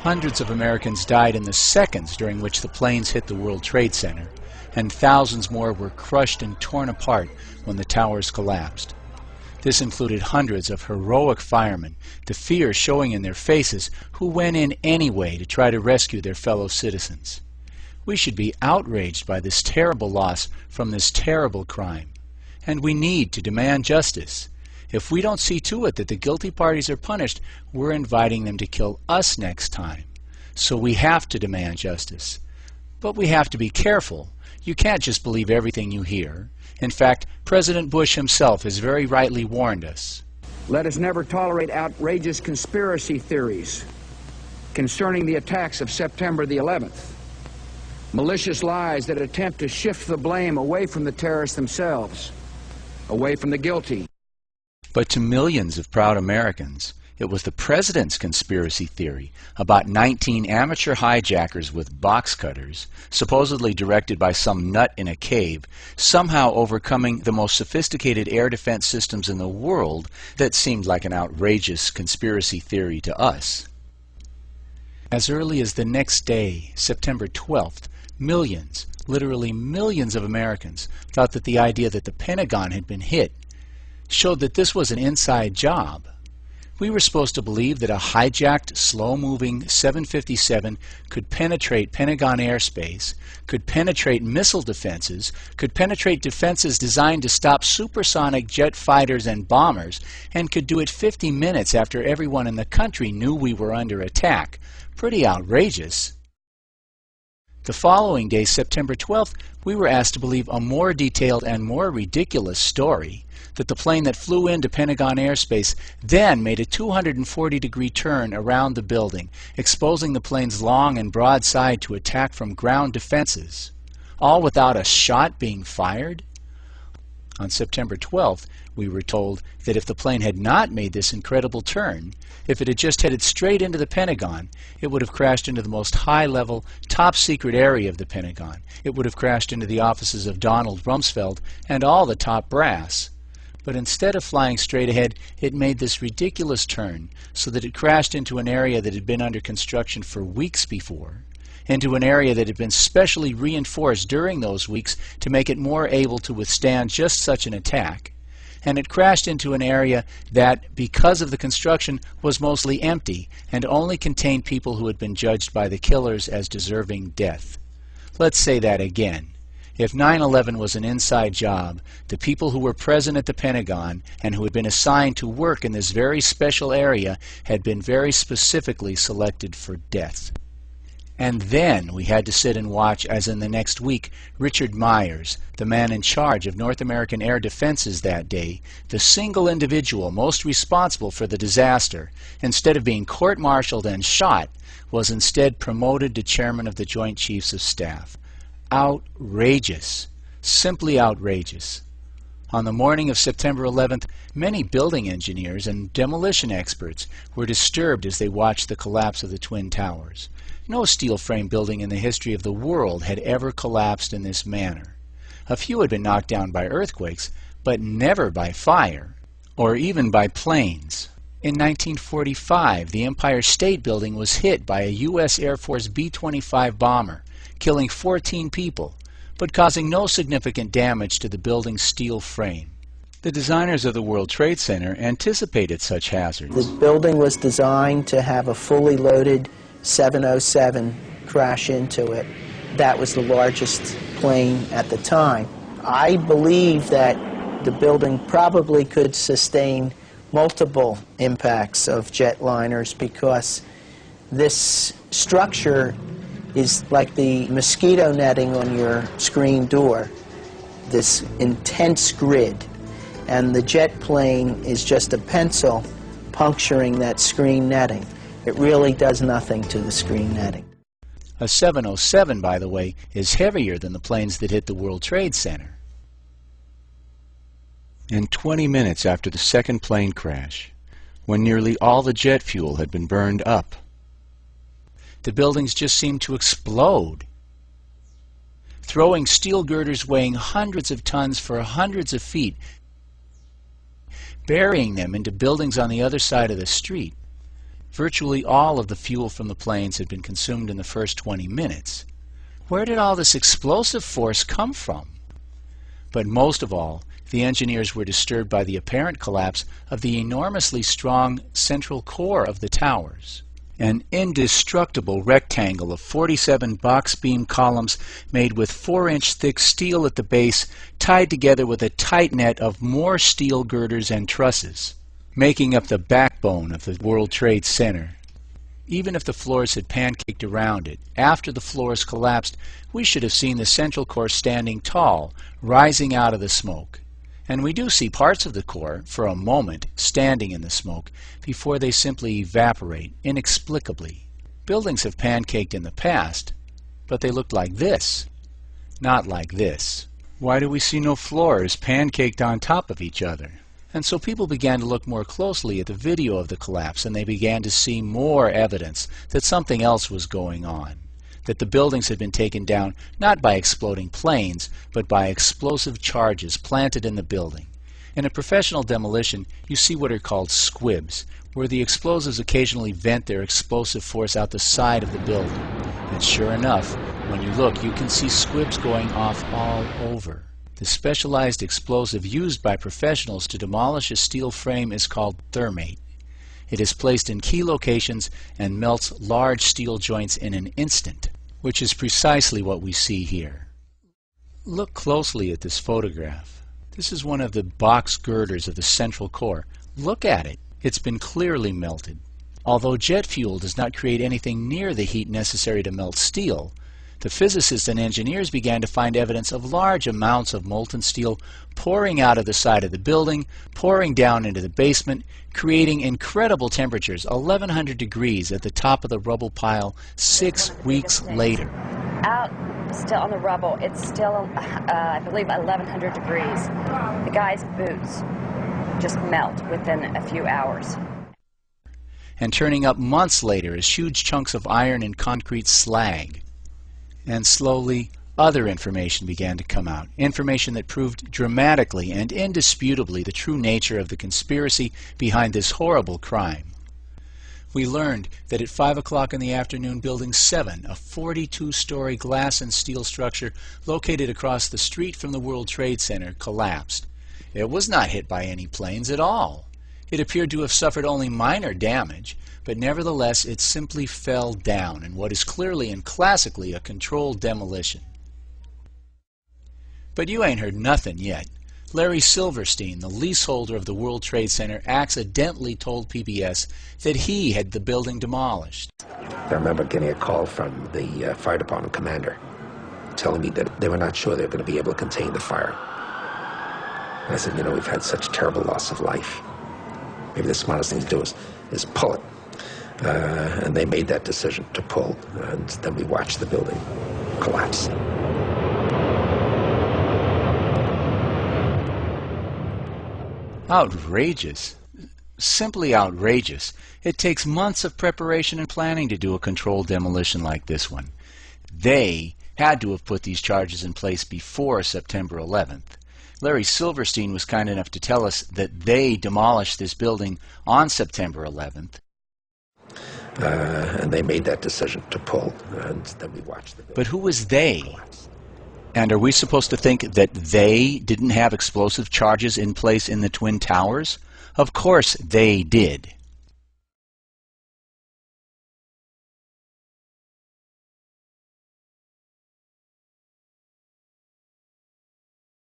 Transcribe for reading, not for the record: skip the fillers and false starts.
Hundreds of Americans died in the seconds during which the planes hit the World Trade Center, and thousands more were crushed and torn apart when the towers collapsed. This included hundreds of heroic firemen, the fear showing in their faces, who went in anyway to try to rescue their fellow citizens. We should be outraged by this terrible loss from this terrible crime, and we need to demand justice. If we don't see to it that the guilty parties are punished, we're inviting them to kill us next time. So we have to demand justice. But we have to be careful. You can't just believe everything you hear. In fact, President Bush himself has very rightly warned us. Let us never tolerate outrageous conspiracy theories concerning the attacks of September the 11th. Malicious lies that attempt to shift the blame away from the terrorists themselves, away from the guilty. But to millions of proud Americans, it was the president's conspiracy theory about 19 amateur hijackers with box cutters, supposedly directed by some nut in a cave, somehow overcoming the most sophisticated air defense systems in the world, that seemed like an outrageous conspiracy theory to us. As early as the next day, September 12th, millions, literally millions of Americans thought that the idea that the Pentagon had been hit showed that this was an inside job. We were supposed to believe that a hijacked, slow-moving 757 could penetrate Pentagon airspace, could penetrate missile defenses, could penetrate defenses designed to stop supersonic jet fighters and bombers, and could do it 50 minutes after everyone in the country knew we were under attack. Pretty outrageous. The following day, September 12th, we were asked to believe a more detailed and more ridiculous story, that the plane that flew into Pentagon airspace then made a 240-degree turn around the building, exposing the plane's long and broad side to attack from ground defenses, all without a shot being fired. On September 12th, we were told that if the plane had not made this incredible turn, if it had just headed straight into the Pentagon, it would have crashed into the most high-level, top-secret area of the Pentagon. It would have crashed into the offices of Donald Rumsfeld and all the top brass. But instead of flying straight ahead, it made this ridiculous turn so that it crashed into an area that had been under construction for weeks before, into an area that had been specially reinforced during those weeks to make it more able to withstand just such an attack. And it crashed into an area that, because of the construction, was mostly empty and only contained people who had been judged by the killers as deserving death. Let's say that again. If 9/11 was an inside job, the people who were present at the Pentagon and who had been assigned to work in this very special area had been very specifically selected for death. And then we had to sit and watch as in the next week, Richard Myers, the man in charge of North American air defenses that day, the single individual most responsible for the disaster, instead of being court-martialed and shot, was instead promoted to chairman of the Joint Chiefs of Staff. Outrageous. Simply outrageous. On the morning of September 11th, many building engineers and demolition experts were disturbed as they watched the collapse of the Twin Towers. No steel frame building in the history of the world had ever collapsed in this manner. A few had been knocked down by earthquakes, but never by fire, or even by planes. In 1945, the Empire State Building was hit by a U.S. Air Force B-25 bomber, killing 14 people, but causing no significant damage to the building's steel frame. The designers of the World Trade Center anticipated such hazards. The building was designed to have a fully loaded 707 crash into it. That was the largest plane at the time. I believe that the building probably could sustain multiple impacts of jetliners because this structure is like the mosquito netting on your screen door, this intense grid, and the jet plane is just a pencil puncturing that screen netting. It really does nothing to the screen netting. A 707, by the way, is heavier than the planes that hit the World Trade Center. And 20 minutes after the second plane crash, when nearly all the jet fuel had been burned up, the buildings just seemed to explode, throwing steel girders weighing hundreds of tons for hundreds of feet, burying them into buildings on the other side of the street. Virtually all of the fuel from the planes had been consumed in the first 20 minutes. Where did all this explosive force come from? But most of all, the engineers were disturbed by the apparent collapse of the enormously strong central core of the towers. An indestructible rectangle of 47 box beam columns made with 4-inch thick steel at the base, tied together with a tight net of more steel girders and trusses, making up the backbone of the World Trade Center. Even if the floors had pancaked around it, after the floors collapsed, we should have seen the central core standing tall, rising out of the smoke. And we do see parts of the core, for a moment, standing in the smoke, before they simply evaporate inexplicably. Buildings have pancaked in the past, but they looked like this, not like this. Why do we see no floors pancaked on top of each other? And so people began to look more closely at the video of the collapse, and they began to see more evidence that something else was going on, that the buildings had been taken down not by exploding planes, but by explosive charges planted in the building. In a professional demolition, you see what are called squibs, where the explosives occasionally vent their explosive force out the side of the building. And sure enough, when you look, you can see squibs going off all over. The specialized explosive used by professionals to demolish a steel frame is called thermate. It is placed in key locations and melts large steel joints in an instant, which is precisely what we see here. Look closely at this photograph. This is one of the box girders of the central core. Look at it. It's been clearly melted. Although jet fuel does not create anything near the heat necessary to melt steel, the physicists and engineers began to find evidence of large amounts of molten steel pouring out of the side of the building, pouring down into the basement, creating incredible temperatures, 1100 degrees at the top of the rubble pile 6 weeks later. Out still on the rubble, it's still, I believe, 1100 degrees. The guy's boots just melt within a few hours. And turning up months later as huge chunks of iron and concrete slag. And slowly, other information began to come out, information that proved dramatically and indisputably the true nature of the conspiracy behind this horrible crime. We learned that at 5 o'clock in the afternoon, Building 7, a 42-story glass and steel structure located across the street from the World Trade Center, collapsed. It was not hit by any planes at all. It appeared to have suffered only minor damage, but nevertheless it simply fell down in what is clearly and classically a controlled demolition. But you ain't heard nothing yet. Larry Silverstein, the leaseholder of the World Trade Center, accidentally told PBS that he had the building demolished. I remember getting a call from the fire department commander telling me that they were not sure they were going to be able to contain the fire. And I said, you know, we've had such terrible loss of life. Maybe the smartest thing to do is pull it. And they made that decision to pull, and then we watched the building collapse. Outrageous. Simply outrageous. It takes months of preparation and planning to do a controlled demolition like this one. They had to have put these charges in place before September 11th. Larry Silverstein was kind enough to tell us that they demolished this building on September 11th. And they made that decision to pull, and then we watched the building. But who was they? And are we supposed to think that they didn't have explosive charges in place in the Twin Towers? Of course they did.